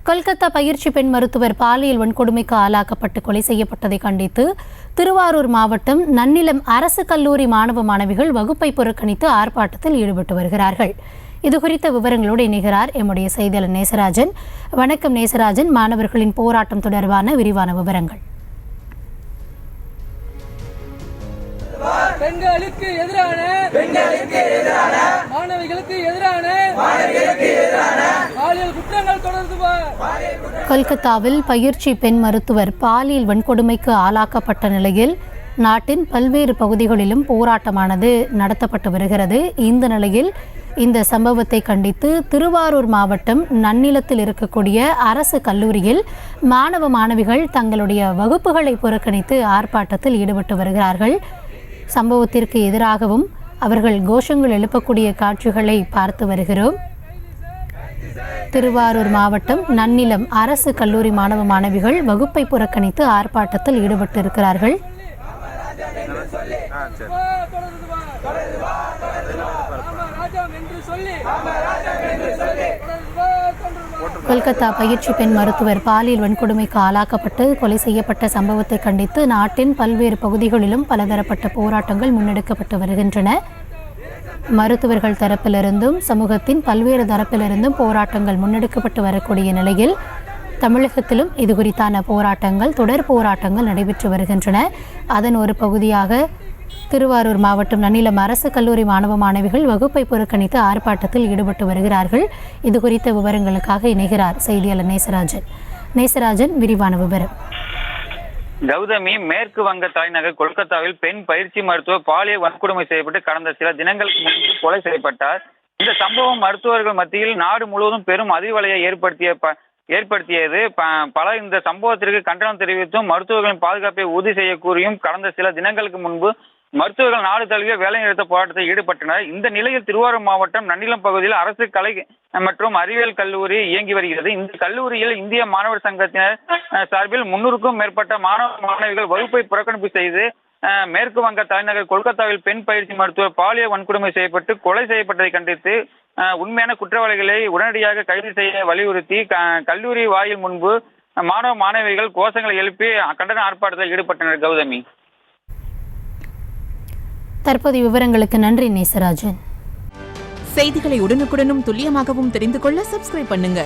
கொல்கத்தா பயிற்சி பெண் மருத்துவர் பாலியல் வன்கொடுமைக்கு ஆளாக்கப்பட்டு கொலை செய்யப்பட்டதை கண்டித்து திருவாரூர் மாவட்டம் நன்னிலம் அரசு கல்லூரி மாணவ மாணவிகள் வகுப்பை புறக்கணித்து ஆர்ப்பாட்டத்தில் ஈடுபட்டு வருகிறார்கள். இதுகுறித்த விவரங்களோடு இணைகிறார் எம்முடைய செய்தியாளர் நேசராஜன். வணக்கம் நேசராஜன், மாணவர்களின் போராட்டம் தொடர்பான விரிவான விவரங்கள். பெண்களுக்கு எதிரான மாணவிகளுக்கு எதிரான பாலியல் குற்றங்கள் தொடர்பு. கொல்கத்தாவில் பயிற்சி பெண் மருத்துவர் பாலியல் வன்கொடுமைக்கு ஆளாக்கப்பட்ட நிலையில் நாட்டின் பல்வேறு பகுதிகளிலும் போராட்டமானது நடத்தப்பட்டு வருகிறது. இந்த நிலையில் இந்த சம்பவத்தை கண்டித்து திருவாரூர் மாவட்டம் நன்னிலத்தில் இருக்கக்கூடிய அரசு கல்லூரியில் மாணவ மாணவிகள் தங்களுடைய வகுப்புகளை புறக்கணித்து ஆர்ப்பாட்டத்தில் ஈடுபட்டு வருகிறார்கள். சம்பவத்திற்கு எதிராகவும் அவர்கள் கோஷங்கள் எழுப்பக்கூடிய காட்சிகளை பார்த்து வருகிறோம். திருவாரூர் மாவட்டம் நன்னிலம் அரசு கல்லூரி மாணவ மாணவிகள் வகுப்பை புறக்கணித்து ஆர்ப்பாட்டத்தில் ஈடுபட்டு இருக்கிறார்கள். கொல்கத்தா பயிற்சி பெண் மருத்துவர் பாலியல் வன்கொடுமைக்கு ஆளாக்கப்பட்டு கொலை செய்யப்பட்ட சம்பவத்தை கண்டித்து நாட்டின் பல்வேறு பகுதிகளிலும் பலதரப்பட்ட போராட்டங்கள் முன்னெடுக்கப்பட்டு வருகின்றன. மருத்துவர்கள் தரப்பிலிருந்தும் சமூகத்தின் பல்வேறு தரப்பிலிருந்தும் போராட்டங்கள் முன்னெடுக்கப்பட்டு வரக்கூடிய நிலையில் தமிழகத்திலும் இது குறித்தான போராட்டங்கள், தொடர் போராட்டங்கள் நடைபெற்று வருகின்றன. அதன் ஒரு பகுதியாக திருவாரூர் மாவட்டம் நன்னிலம் அரசு கல்லூரி மாணவ மாணவிகள் வகுப்பை புறக்கணித்து ஆர்ப்பாட்டத்தில் ஈடுபட்டு வருகிறார்கள். இது குறித்த விவரங்களுக்காக இணைகிறார் செய்தியாளர் நேசராஜன். நேசராஜன், விரிவான விவரம். கௌதமி, மேற்கு வங்க தலைநகர் கொல்கத்தாவில் பெண் பயிற்சி மருத்துவர் பாலியல் வன்கொடுமை செய்யப்பட்டு கடந்த சில தினங்களுக்கு முன்பு கொலை செய்யப்பட்டார். இந்த சம்பவம் மருத்துவர்கள் மத்தியில் நாடு முழுவதும் பெரும் அதிர்வலையை ஏற்படுத்தியது. பலர் இந்த சம்பவத்திற்கு கண்டனம் தெரிவித்தும் மருத்துவர்களின் பாதுகாப்பை உறுதி செய்ய கூறியும் கடந்த சில தினங்களுக்கு முன்பு மருத்துவர்கள் நாடு தழுவிய வேலைநிறுத்த போராட்டத்தில் ஈடுபட்டனர். இந்த நிலையில் திருவாரூர் மாவட்டம் நன்னிலம் பகுதியில் அரசு கலை மற்றும் அறிவியல் கல்லூரி இயங்கி வருகிறது. இந்த கல்லூரியில் இந்திய மாணவர் சங்கத்தினர் சார்பில் 300க்கும் மேற்பட்ட மாணவ மாணவிகள் வகுப்பை புறக்கணிப்பு செய்து மேற்கு வங்க தலைநகர் கொல்கத்தாவில் பெண் பயிற்சி மருத்துவர் பாலியல் வன்கொடுமை செய்யப்பட்டு கொலை செய்யப்பட்டதை கண்டித்து உண்மையான குற்றவாளிகளை உடனடியாக கைது செய்ய வலியுறுத்தி கல்லூரி வாயில் முன்பு மாணவ மாணவிகள் கோஷங்களை எழுப்பி கண்டன ஆர்ப்பாட்டத்தில் ஈடுபட்டனர். கௌதமி, தற்போதைய விவரங்களுக்கு நன்றி நேசராஜன். செய்திகளை உடனுக்குடனும் துல்லியமாகவும் தெரிந்து கொள்ள சப்ஸ்கிரைப் பண்ணுங்க.